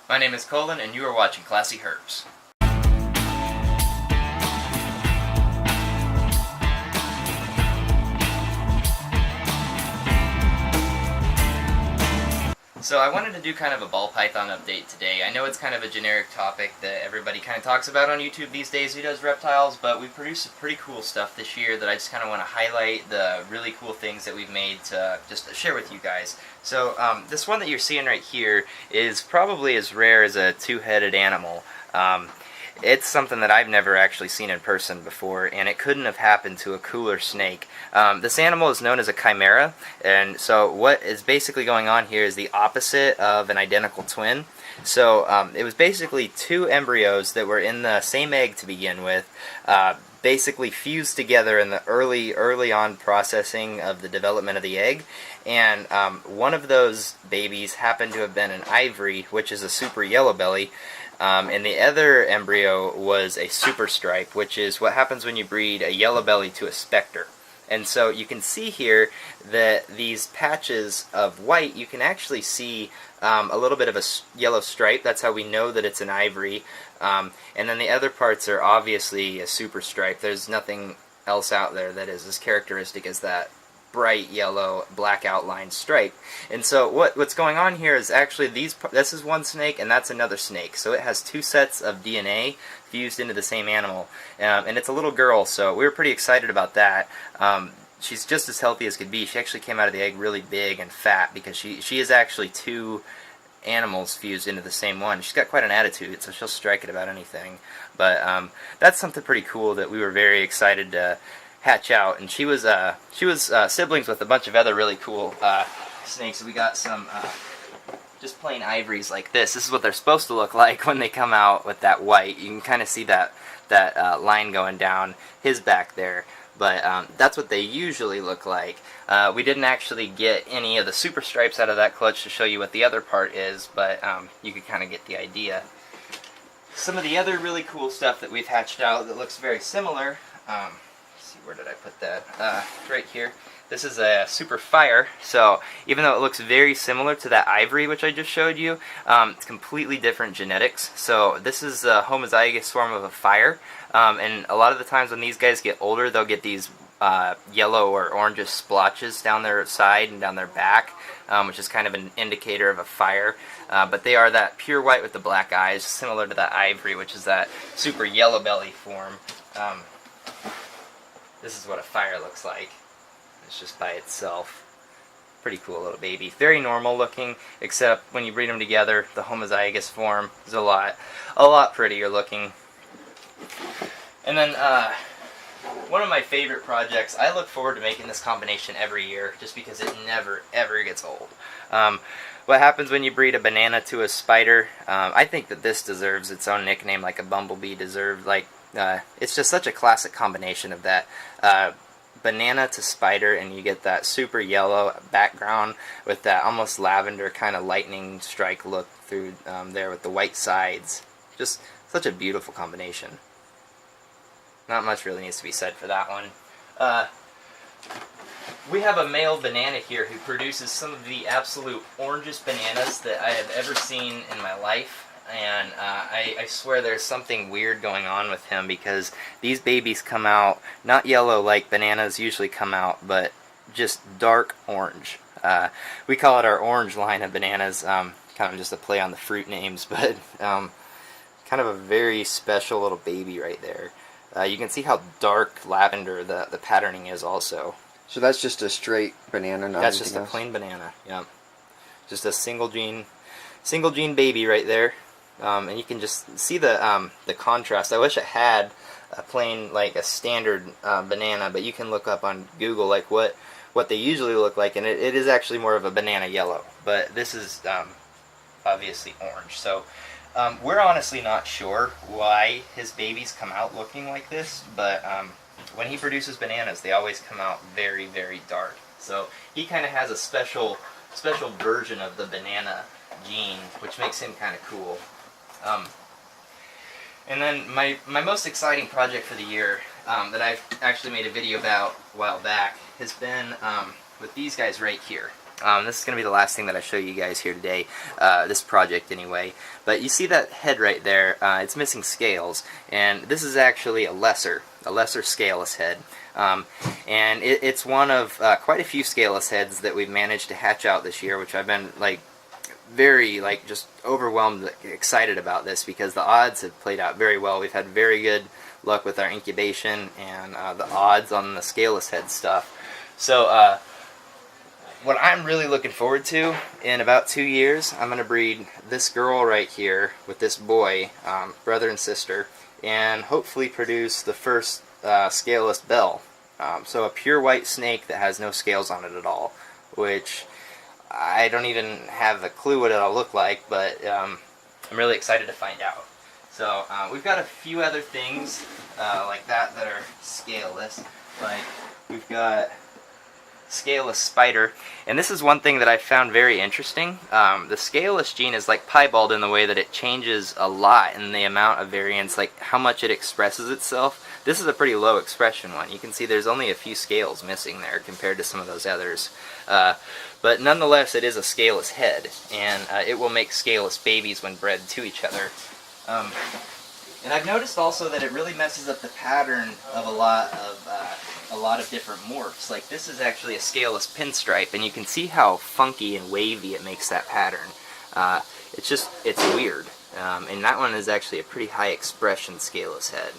My name is Colin, and you are watching ClassyHerps. So I wanted to do kind of a ball python update today. I know it's kind of a generic topic that everybody kind of talks about on YouTube these days who does reptiles, but we've produced some pretty cool stuff this year that I just kind of want to highlight the really cool things that we've made to just share with you guys. So this one that you're seeing right here is probably as rare as a two-headed animal. It's something that I've never actually seen in person before, and it couldn't have happened to a cooler snake. This animal is known as a chimera, and so what is basically going on here is the opposite of an identical twin. So it was basically two embryos that were in the same egg to begin with, basically fused together in the early on processing of the development of the egg, and one of those babies happened to have been an ivory, which is a super yellow belly. And the other embryo was a super stripe, which is what happens when you breed a yellow belly to a specter. And so you can see here that these patches of white, you can actually see a little bit of a yellow stripe. That's how we know that it's an ivory. And then the other parts are obviously a super stripe. There's nothing else out there that is as characteristic as that bright yellow black outline stripe. And so what's going on here is actually this is one snake and that's another snake, so it has two sets of DNA fused into the same animal, and it's a little girl, so we were pretty excited about that. She's just as healthy as could be. She actually came out of the egg really big and fat because she is actually two animals fused into the same one. She's got quite an attitude, so she'll strike at about anything. But that's something pretty cool that we were very excited to hatch out, and she was siblings with a bunch of other really cool snakes. We got some just plain ivories like this. This is what they're supposed to look like when they come out with that white. You can kind of see that line going down his back there, but that's what they usually look like. We didn't actually get any of the super stripes out of that clutch to show you what the other part is, but you could kind of get the idea. Some of the other really cool stuff that we've hatched out that looks very similar. Where did I put that? Right here. This is a super fire, so even though it looks very similar to that ivory which I just showed you, it's completely different genetics. So this is a homozygous form of a fire, and a lot of the times when these guys get older, they'll get these yellow or orangish splotches down their side and down their back, which is kind of an indicator of a fire. But they are that pure white with the black eyes, similar to that ivory, which is that super yellow belly form. This is what a fire looks like. It's just by itself. Pretty cool little baby. Very normal looking, except when you breed them together, the homozygous form is a lot prettier looking. And then one of my favorite projects, I look forward to making this combination every year just because it never ever gets old. What happens when you breed a banana to a spider? I think that this deserves its own nickname, like a bumblebee deserved. It's just such a classic combination of that banana to spider, and you get that super yellow background with that almost lavender kind of lightning strike look through there with the white sides. Just such a beautiful combination. Not much really needs to be said for that one. We have a male banana here who produces some of the absolute orangest bananas that I have ever seen in my life. And I swear there's something weird going on with him because these babies come out not yellow like bananas usually come out, but just dark orange. We call it our orange line of bananas, kind of just a play on the fruit names, but kind of a very special little baby right there. You can see how dark lavender the patterning is also. So that's just a straight banana, not That's just a plain banana, yeah. Just a single gene baby right there. And you can just see the contrast. I wish it had a plain, like a standard banana, but you can look up on Google like what they usually look like, and it is actually more of a banana yellow. But this is obviously orange. So we're honestly not sure why his babies come out looking like this, but when he produces bananas, they always come out very, very dark. So he kind of has a special version of the banana gene, which makes him kind of cool. And then my most exciting project for the year that I've actually made a video about a while back has been with these guys right here. This is going to be the last thing that I show you guys here today, this project anyway. But you see that head right there, it's missing scales, and this is actually a lesser scaleless head. And it's one of quite a few scaleless heads that we've managed to hatch out this year, which I've been very just overwhelmed, excited about this, because the odds have played out very well. We've had very good luck with our incubation and the odds on the scaleless head stuff. So what I'm really looking forward to, in about 2 years, I'm going to breed this girl right here with this boy, brother and sister, and hopefully produce the first scaleless bell. So a pure white snake that has no scales on it at all, which I don't even have a clue what it'll look like, but I'm really excited to find out. So we've got a few other things like that are scaleless. Like we've got scaleless spider, and this is one thing that I found very interesting. The scaleless gene is like piebald in the way that it changes a lot in the amount of variance, like how much it expresses itself. This is a pretty low expression one. You can see there's only a few scales missing there compared to some of those others. But nonetheless, it is a scaleless head, and it will make scaleless babies when bred to each other. And I've noticed also that it really messes up the pattern of a lot of different morphs. Like this is actually a scaleless pinstripe, and you can see how funky and wavy it makes that pattern. It's weird. And that one is actually a pretty high expression scaleless head.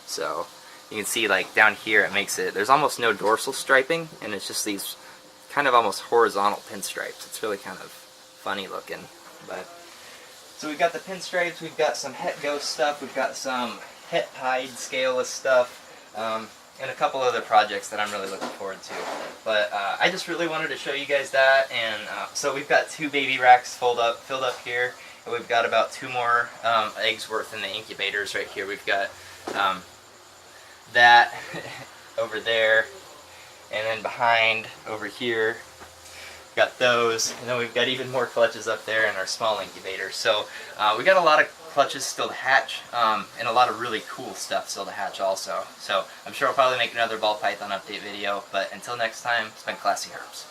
So you can see like down here it makes it, there's almost no dorsal striping, and it's just these kind of almost horizontal pinstripes. It's really kind of funny looking. But so we've got the pinstripes, we've got some het ghost stuff, we've got some het pied scaleless stuff, and a couple other projects that I'm really looking forward to. But I just really wanted to show you guys that, and so we've got 2 baby racks filled up here, and we've got about 2 more eggs worth in the incubators right here. We've got that over there, and then behind over here got those, and then we've got even more clutches up there in our small incubator. So we got a lot of clutches still to hatch, and a lot of really cool stuff still to hatch also. So I'm sure I'll probably make another ball python update video, but until next time, it's been ClassyHerps.